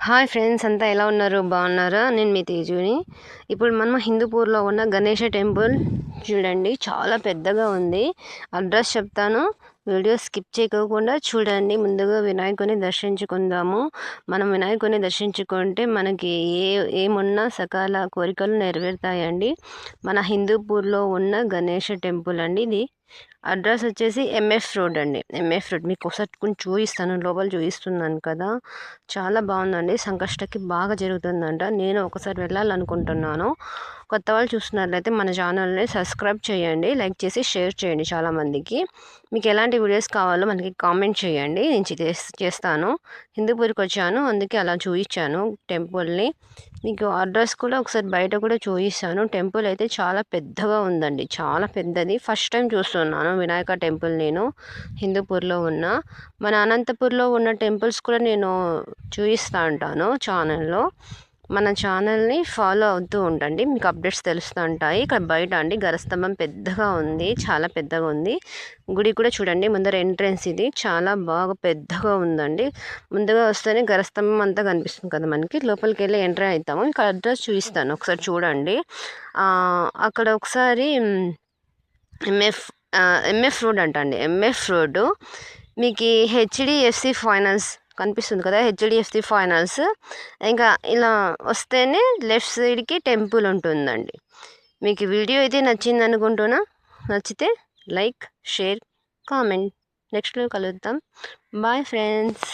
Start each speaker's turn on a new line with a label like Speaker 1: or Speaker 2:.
Speaker 1: Hi friends, అంతా ఎలా ఉన్నారు? బాగున్నారా? నేను మీ తేజుని. ఇప్పుడు మనం హిందూపూర్లో ఉన్న గణేష టెంపుల్ చూడండి, చాలా పెద్దగా ఉంది. అడ్రస్ చెప్తాను, వీడియో స్కిప్ చేయకుండా చూడండి. ముందుగా వినాయకుని దర్శించుకుందాము. మనం వినాయకుని దర్శించుకుంటే మనకి ఏమున్నా సకాల కోరికలు నెరవేరుతాయండి. మన హిందూపూర్లో ఉన్న గణేష టెంపుల్ అండి ఇది. అడ్రస్ వచ్చేసి ఎంఎఫ్ రోడ్ అండి. ఎంఎఫ్ రోడ్ మీకు ఒకసారి కొంచెం చూపిస్తాను, లోపల చూపిస్తున్నాను కదా. చాలా బాగుందండి, సంకష్టకి బాగా జరుగుతుందంట. నేను ఒకసారి వెళ్ళాలనుకుంటున్నాను. కొత్త వాళ్ళు చూస్తున్నట్లయితే మన ఛానల్ని సబ్స్క్రైబ్ చేయండి, లైక్ చేసి షేర్ చేయండి చాలామందికి. మీకు ఎలాంటి వీడియోస్ కావాలో మనకి కామెంట్ చేయండి, నేను చేస్తాను. హిందూపూర్కి వచ్చాను, అందుకే అలా చూపించాను టెంపుల్ని. మీకు అడ్రస్ కూడా ఒకసారి బయట కూడా చూపిస్తాను. టెంపుల్ అయితే చాలా పెద్దగా ఉందండి, చాలా పెద్దది. ఫస్ట్ టైం చూస్తున్నాను వినాయక టెంపుల్ నేను హిందూపూర్లో ఉన్న. మన అనంతపూర్లో ఉన్న టెంపుల్స్ కూడా నేను చూపిస్తూ ఉంటాను ఛానల్లో. మన ఛానల్ని ఫాలో అవుతూ ఉండండి, మీకు అప్డేట్స్ తెలుస్తూ ఉంటాయి. ఇక్కడ బయట అండి గరస్తంభం పెద్దగా ఉంది, చాలా పెద్దగా ఉంది. గుడి కూడా చూడండి, ముందర ఎంట్రెన్స్ ఇది చాలా బాగా పెద్దగా ఉందండి. ముందుగా వస్తేనే గరస్తంభం అంతా కనిపిస్తుంది కదా మనకి. లోపలికి వెళ్ళి ఎంటర్ అవుతాము. ఇక్కడ అడ్రస్ చూపిస్తాను, ఒకసారి చూడండి. అక్కడ ఒకసారి ఎంఎఫ్ రోడ్ అండి. ఎంఎఫ్ రోడ్డు మీకు హెచ్డిఎఫ్సి ఫైనాన్స్ కనిపిస్తుంది కదా, హెచ్డిఎఫ్సి ఫైనాన్స్. ఇంకా ఇలా వస్తేనే లెఫ్ట్ సైడ్కి టెంపుల్ ఉంటుందండి. మీకు వీడియో అయితే నచ్చింది అనుకుంటున్నా. నచ్చితే లైక్, షేర్, కామెంట్. నెక్స్ట్లో కలుద్దాం. Bye friends.